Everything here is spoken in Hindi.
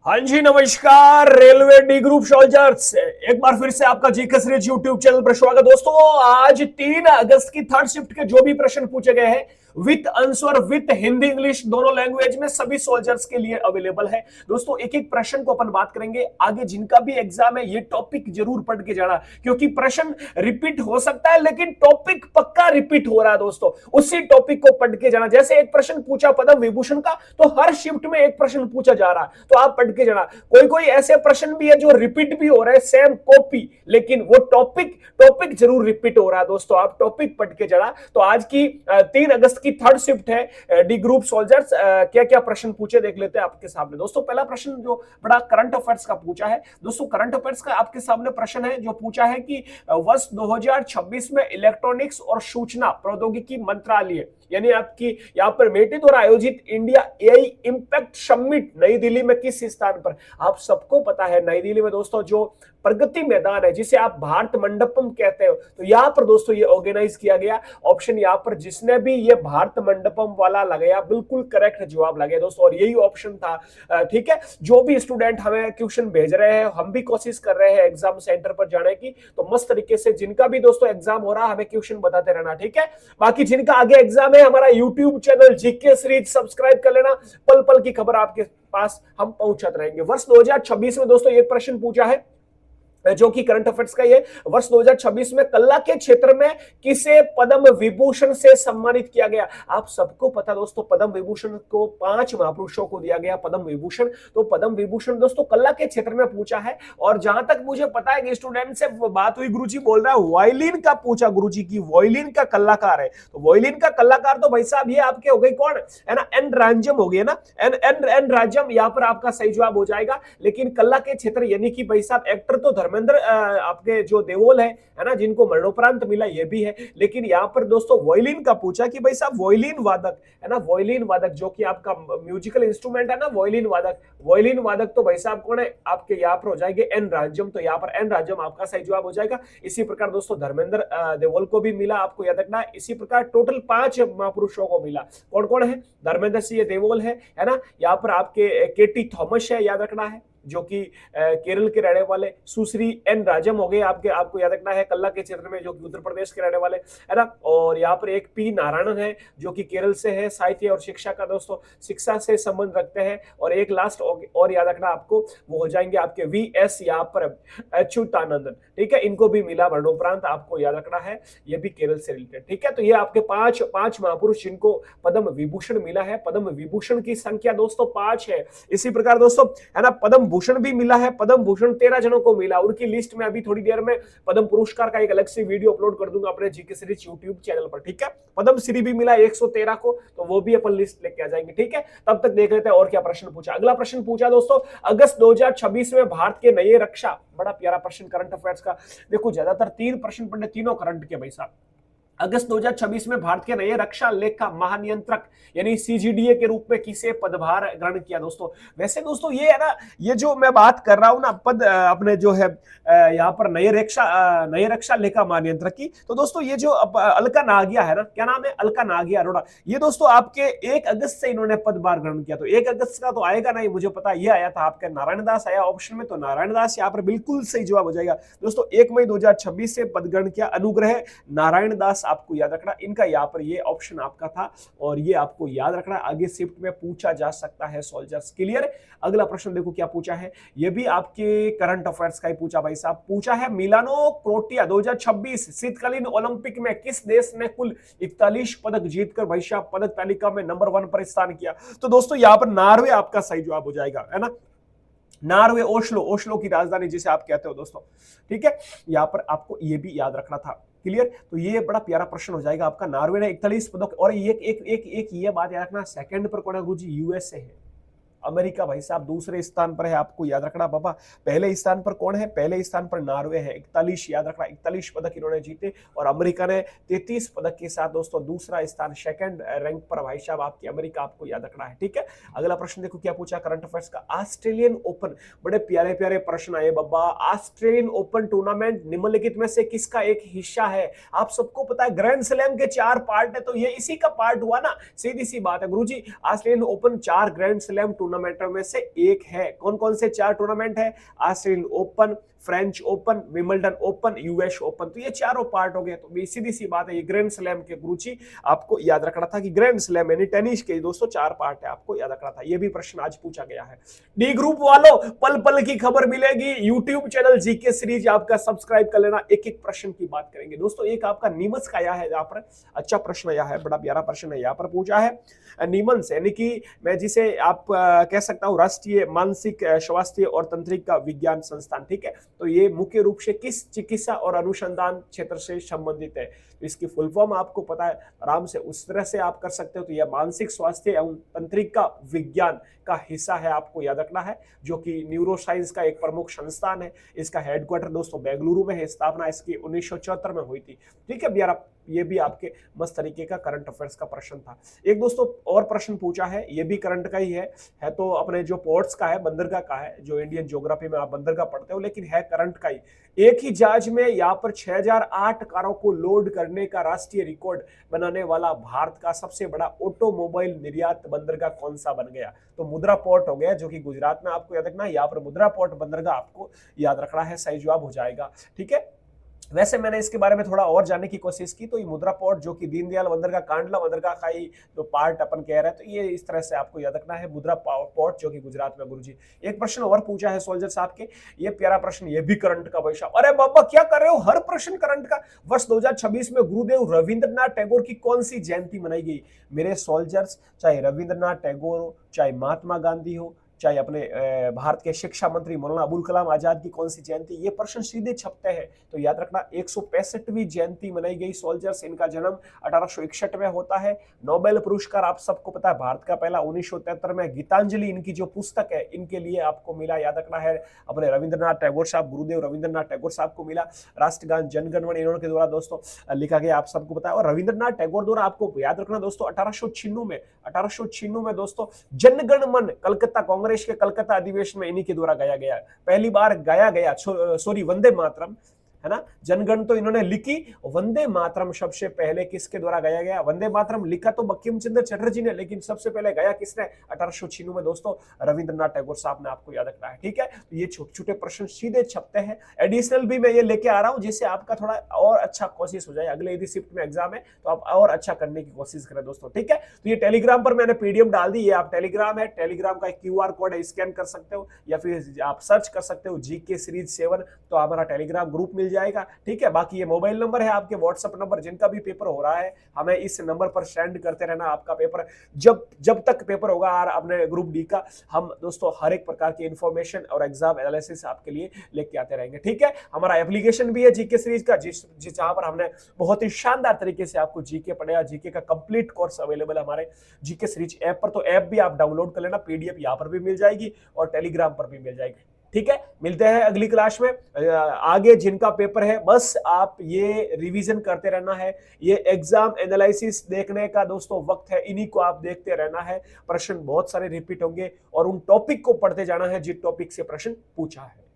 हाँ जी, नमस्कार। रेलवे डी ग्रुप सोल्जर्स एक बार फिर से आपका जीके सीरीज यूट्यूब चैनल पर स्वागत। दोस्तों, आज 3 अगस्त की थर्ड शिफ्ट के जो भी प्रश्न पूछे गए हैं with answer with Hindi English दोनों लैंग्वेज में सभी सोल्जर्स के लिए अवेलेबल है। दोस्तों, एक एक प्रश्न को अपन बात करेंगे। आगे जिनका भी एग्जाम है ये टॉपिक जरूर पढ़ के जाना, क्योंकि प्रश्न रिपीट हो सकता है लेकिन टॉपिक पक्का रिपीट हो रहा है। दोस्तों, उसी टॉपिक को पढ़ के जाना। जैसे एक प्रश्न पूछा पद्म विभूषण का, तो हर शिफ्ट में एक प्रश्न पूछा जा रहा है, तो आप पढ़ के जाना। कोई कोई ऐसे प्रश्न भी है जो रिपीट भी हो रहे हैं, सेम कॉपी, लेकिन वो टॉपिक टॉपिक जरूर रिपीट हो रहा है। दोस्तों, आप टॉपिक पढ़ के जाना। तो आज की 3 अगस्त की थर्ड शिफ्ट है डी ग्रुप सोल्जर्स। क्या क्या प्रश्न पूछे देख लेते हैं आपके सामने। दोस्तों, पहला प्रश्न जो बड़ा करंट अफेयर्स का पूछा है, दोस्तों करंट अफेयर्स का आपके सामने प्रश्न है जो पूछा है कि वर्ष 2026 में इलेक्ट्रॉनिक्स और सूचना प्रौद्योगिकी मंत्रालय यानी आपकी यहाँ पर मेटे द्वारा आयोजित इंडिया एआई इंपैक्ट समिट नई दिल्ली में किस स्थान पर। आप सबको पता है नई दिल्ली में दोस्तों जो प्रगति मैदान है जिसे आप भारत मंडपम कहते हो, तो यहाँ पर दोस्तों ये ऑर्गेनाइज किया गया। ऑप्शन यहाँ पर जिसने भी ये भारत मंडपम वाला लगाया बिल्कुल करेक्ट जवाब लगे दोस्तों, और यही ऑप्शन था। ठीक है, जो भी स्टूडेंट हमें क्वेश्चन भेज रहे हैं, हम भी कोशिश कर रहे हैं एग्जाम सेंटर पर जाने की, तो मस्त तरीके से जिनका भी दोस्तों एग्जाम हो रहा है हमें क्वेश्चन बताते रहना। ठीक है, बाकी जिनका आगे एग्जाम है हमारा YouTube channel GK series subscribe कर लेना, पल पल की खबर आपके पास हम पहुंचाते रहेंगे। वर्ष 2026 में दोस्तों एक प्रश्न पूछा है जो कि करंट अफेयर्स का ये, वर्ष 2026 में कला के क्षेत्र में किसे पद्म विभूषण से सम्मानित किया गया। आप सबको पता दोस्तों पद्म विभूषण को 5 महापुरुषों को दिया गया पद्म विभूषण। तो पद्म विभूषण दोस्तों कला के क्षेत्र में पूछा है, और जहां तक मुझे पता है कि स्टूडेंट से बात हुई, गुरुजी बोल रहा है वायलिन का पूछा, गुरुजी की वायलिन का कलाकार है। तो वायलिन का कलाकार तो भाई साहब ये आपके हो गए कौन है ना, एन राजम हो गए ना, एन एन एन राजम यहाँ पर आपका सही जवाब हो जाएगा। लेकिन कला के क्षेत्र यानी कि भाई साहब एक्टर तो धर्मेंद्र आपके जो देओल है ना, जिनको मरणोपरांत मिला ये भी है। लेकिन यहाँ पर दोस्तों वॉयलिन का पूछा कि भाई साहब वॉयलिन वादक है ना, वॉयलिन वादक जो कि आपका म्यूजिकल इंस्ट्रूमेंट है ना, वॉयलिन वादक, वॉयलिन वादक तो भाई साहब कौन है आपके यहाँ पर हो जाएंगे एन राजम। तो यहाँ पर एन राजम आपका सही जवाब हो जाएगा। इसी प्रकार दोस्तों धर्मेंद्र देओल को भी मिला, आपको याद रखना है। इसी प्रकार टोटल 5 महापुरुषों को मिला। कौन कौन है, धर्मेंद्र सिंह देओल है ना, यहाँ पर आपके केटी थॉमस है, याद रखना है, जो कि केरल के रहने वाले। सुश्री एन राजम हो गए आपके, आपको याद रखना है कल्ला के क्षेत्र में, जो कि उत्तर प्रदेश के रहने वाले है ना। और यहाँ पर एक पी नारायणन है जो कि केरल से है, साहित्य और शिक्षा का दोस्तों शिक्षा से संबंध रखते हैं। और एक लास्ट और याद रखना आपको, वो हो जाएंगे आपके वी एस यहाँ पर अच्युतानंदन। ठीक है, इनको भी मिला मरणोपरांत, आपको याद रखना है, ये भी केरल से रिलेटेड। ठीक है, तो ये आपके पांच महापुरुष जिनको पद्म विभूषण मिला है। पद्म विभूषण की संख्या दोस्तों 5 है। इसी प्रकार दोस्तों है ना पद्म भूषण भी मिला है, पद्म भूषण 13 जनों को मिला। उनकी लिस्ट में अभी थोड़ी देर में पद्म पुरस्कार का एक अलग से वीडियो अपलोड कर दूंगा अपने जीके सीरीज यूट्यूब चैनल पर। ठीक है, पद्म श्री भी मिला 113 को, तो वो भी अपन लिस्ट लेके आ जाएंगे। ठीक है, तब तक देख लेते हैं और क्या प्रश्न पूछा। अगला प्रश्न पूछा दोस्तों, अगस्त 2026 में भारत के नए रक्षा, बड़ा प्यारा प्रश्न करंट अफेयर्स का। देखो ज्यादातर 3 प्रश्न पढ़ने, तीनों करंट के भाई साहब। अगस्त 2026 में भारत के नए रक्षा लेखा महानियंत्रक यानी सीजीडीए के रूप में किसे पदभार ग्रहण किया। दोस्तों वैसे दोस्तों ये है ना, ये जो मैं बात कर रहा हूं ना पद अपने जो है यहाँ पर नए रक्षा लेखा महानियंत्रक की, तो दोस्तों ये जो अलका नागिया है ना, क्या नाम है, अलका नागिया अरोड़ा, ये दोस्तों आपके 1 अगस्त से इन्होंने पदभार ग्रहण किया। तो 1 अगस्त का तो आएगा नहीं, मुझे पता, ये आया था आपका नारायण दास आया ऑप्शन में, तो नारायण दास यहाँ पर बिल्कुल सही जवाब हो जाएगा। दोस्तों 1 मई 2026 से पद ग्रहण किया, अनुग्रह नारायण दास, आपको याद रखना इनका यहाँ पर ये ऑप्शन आपका था, और ये आपको याद रखना आगे शिफ्ट में पूछा जा सकता है सोल्जर्स। क्लियर। अगला प्रश्न देखो क्या पूछा है, ये भी आपके करंट अफेयर्स का ही पूछा भाई साहब। पूछा है मिलानो क्रोटिया 2026 शीतकालीन ओलंपिक में किस देश ने कुल 41 पदक जीतकर भाई साहब पदक तालिका में नंबर 1 पर स्थान किया। तो दोस्तों यहाँ पर नार्वे आपका सही जवाब हो जाएगा, है ना, नार्वे, ओस्लो की राजधानी जिसे आप कहते हो दोस्तों। ठीक है, यहाँ पर आपको ये भी याद रखना था। क्लियर, तो ये बड़ा प्यारा प्रश्न हो जाएगा आपका। नार्वे ने 41 पदक, और एक ये बात याद रखना, सेकंड पर कौन है गुरुजी, यूएसए है। अमेरिका भाई साहब दूसरे स्थान पर है, आपको याद रखना बाबा। पहले स्थान पर कौन है, पहले स्थान पर नार्वे है, 41, याद रखना 41 पदक इन्होंने जीते। और अमेरिका ने 33 पदक के साथ दोस्तों दूसरा स्थान, सेकंड रैंक पर भाई साहब आपकी अमेरिका, आपको याद रखना है। ठीक है, अगला प्रश्न देखो क्या पूछा करंट अफेयर्स का। ऑस्ट्रेलियन ओपन, बड़े प्यारे प्यारे प्रश्न आए बाबा। ऑस्ट्रेलियन ओपन टूर्नामेंट निम्नलिखित में से किसका एक हिस्सा है। आप सबको पता है ग्रैंड स्लैम के 4 पार्ट है, तो ये इसी का पार्ट हुआ ना, सीधी सी बात है गुरुजी। ऑस्ट्रेलियन ओपन 4 ग्रैंड स्लैम टूर्नामेंटों में से एक है। कौन कौन से 4 टूर्नामेंट है? Australian open, French open, Wimbledon open, US open. तो ये चारों पार्ट हो गए। तो सीधी सी बात है, ये ग्रैंड स्लैम के गुरुजी आपको याद रखना था कि ग्रैंड स्लैम यानी टेनिस के दोस्तों 4 पार्ट है, आपको याद रखना था। ये भी प्रश्न आज पूछा गया है। डी ग्रुप वालों, पल पल की खबर मिलेगी। यूट्यूब चैनल जीके सीरीज आपका सब्सक्राइब कर लेना। एक एक प्रश्न की बात करेंगे दोस्तों। एक आपका नीमच का आया है, यहाँ पर अच्छा प्रश्न आया है, बड़ा प्यारा प्रश्न है यहाँ पर पूछा है। नीमंस यानी कि मैं जिसे आप कह सकता हूं राष्ट्रीय मानसिक स्वास्थ्य और तंत्रिका विज्ञान संस्थान, ठीक है। तो ये मुख्य रूप से किस चिकित्सा और अनुसंधान क्षेत्र से संबंधित है? तो इसकी फुल फॉर्म आपको पता है, आराम से उस तरह से आप कर सकते हो। तो यह मानसिक स्वास्थ्य एवं तंत्रिका विज्ञान का हिस्सा है, आपको याद रखना है, जो कि न्यूरोसाइंस का एक प्रमुख संस्थान है। इसका हेडक्वार्टर दोस्तों बेंगलुरु में है। स्थापना इसकी 1974 में हुई थी, ठीक है यार। ये भी आपके मस्त तरीके का करंट अफेयर्स का प्रश्न था। एक दोस्तों और प्रश्न पूछा है, ये भी करंट का ही है तो अपने जो पोर्ट्स का है, बंदरगाह का है, जो इंडियन ज्योग्राफी में आप बंदरगाह पढ़ते हो, लेकिन है करंट का ही। एक ही जहाज में यहाँ पर 6008 कारों को लोड करने का राष्ट्रीय रिकॉर्ड बनाने वाला भारत का सबसे बड़ा ऑटोमोबाइल निर्यात बंदरगाह कौन सा बन गया? तो मुद्रा पोर्ट हो गया, जो कि गुजरात में, आपको याद रखना है। यहाँ पर मुद्रा पोर्ट बंदरगाह आपको याद रखना है, सही जवाब हो जाएगा, ठीक है। वैसे मैंने इसके बारे में थोड़ा और जानने की कोशिश की, तो ये मुद्रा पोर्ट जो कि दीनदयाल बंदरगाह, कांडला बंदरगाह का ही जो पार्ट अपन कह रहे हैं, तो ये इस तरह से आपको याद रखना है, मुद्रा पोर्ट जो कि गुजरात में। गुरुजी एक प्रश्न और पूछा है सोल्जर साहब के, ये प्यारा प्रश्न, ये भी करंट का भाई साहब। अरे बाबा क्या कर रहे हो, हर प्रश्न करंट का। वर्ष 2026 में गुरुदेव रविंद्रनाथ टैगोर की कौन सी जयंती मनाई गई? मेरे सोल्जर्स, चाहे रविंद्रनाथ टैगोर हो, चाहे महात्मा गांधी हो, चाहे अपने भारत के शिक्षा मंत्री मौलाना अबुल कलाम आजाद की कौन सी जयंती, ये प्रश्न सीधे छपते हैं। तो याद रखना 165वीं जयंती मनाई गई सोल्जर्स। इनका जन्म 1861 में होता है। नोबेल पुरस्कार आप सबको पता है, भारत का पहला 1973 में गीतांजलि इनकी जो पुस्तक है, इनके लिए आपको मिला, याद रखना है, अपने रविंद्रनाथ टैगोर साहब, गुरुदेव रविंद्रनाथ टैगोर साहब को मिला। राष्ट्रगान जनगण मन इन्होंने के द्वारा दोस्तों लिखा गया, आप सबको पता है। और रविंद्रनाथ टैगोर द्वारा आपको याद रखना दोस्तों 1896 में दोस्तों जनगण मन कलकत्ता कांग्रेस के कलकत्ता अधिवेशन में इन्हीं के द्वारा गाया गया, पहली बार गाया गया। सॉरी, वंदे मातरम है ना। जनगण तो इन्होंने लिखी, वंदे मातरम सबसे पहले किसके द्वारा गाया गया? वंदे मातरम लिखा तो बंकिम चंद्र चटर्जी ने, लेकिन सबसे पहले गाया किसने? 1896 में दोस्तों रविंद्रनाथ टैगोर साहब ने, आपको याद रखना है, ठीक है। तो ये छोटे छोटे प्रश्न सीधे छपते हैं। एडिशनल भी मैं ये लेके आ रहा हूं, जिससे आपका थोड़ा और अच्छा कोशिश हो जाए। अगले यदि शिफ्ट में एग्जाम है तो आप और अच्छा करने की कोशिश करें दोस्तों, ठीक है। तो ये टेलीग्राम पर मैंने पीडीएफ डाल दी, ये आप टेलीग्राम है, टेलीग्राम का QR कोड है, स्कैन कर सकते हो, या फिर आप सर्च कर सकते हो जीके सीरीज 7, तो हमारा टेलीग्राम ग्रुप मिल जाएगा, ठीक है। बाकी ये मोबाइल नंबर है, आपके व्हाट्सएप नंबर, जिनका भी पेपर हो रहा है, हमें इस नंबर पर सेंड करते रहना आपका पेपर। जब तक पेपर होगा अपने ग्रुप डी का, हम दोस्तों हर एक प्रकार की इंफॉर्मेशन और एग्जाम एनालिसिस आपके लिए लेके आते रहेंगे, ठीक है। हमारा एप्लीकेशन भी है जीके सीरीज का, जहां पर हमने बहुत ही शानदार तरीके से आपको जीके पढ़ाया। जीके का कंप्लीट कोर्स अवेलेबल है हमारे जीके सीरीज ऐप पर, तो ऐप भी आप डाउनलोड कर लेना, पीडीएफ यहाँ पर भी मिल जाएगी और टेलीग्राम पर भी मिल जाएगी, ठीक है। मिलते हैं अगली क्लास में। आगे जिनका पेपर है, बस आप ये रिवीजन करते रहना है, ये एग्जाम एनालिसिस देखने का दोस्तों वक्त है, इन्हीं को आप देखते रहना है। प्रश्न बहुत सारे रिपीट होंगे और उन टॉपिक को पढ़ते जाना है जिस टॉपिक से प्रश्न पूछा है।